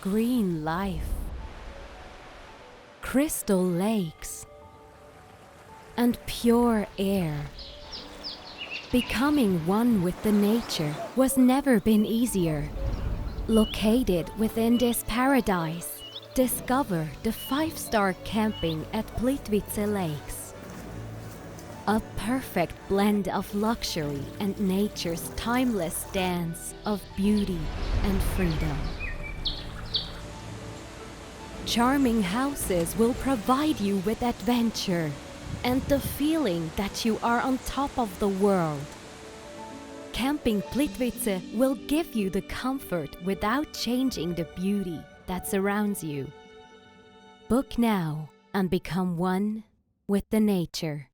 green life, crystal lakes, and pure air. Becoming one with the nature was never been easier. Located within this paradise, discover the 5-star camping at Plitvice Lakes. A perfect blend of luxury and nature's timeless dance of beauty and freedom. Charming houses will provide you with adventure and the feeling that you are on top of the world. Camping Plitvice will give you the comfort without changing the beauty that surrounds you. Book now and become one with the nature.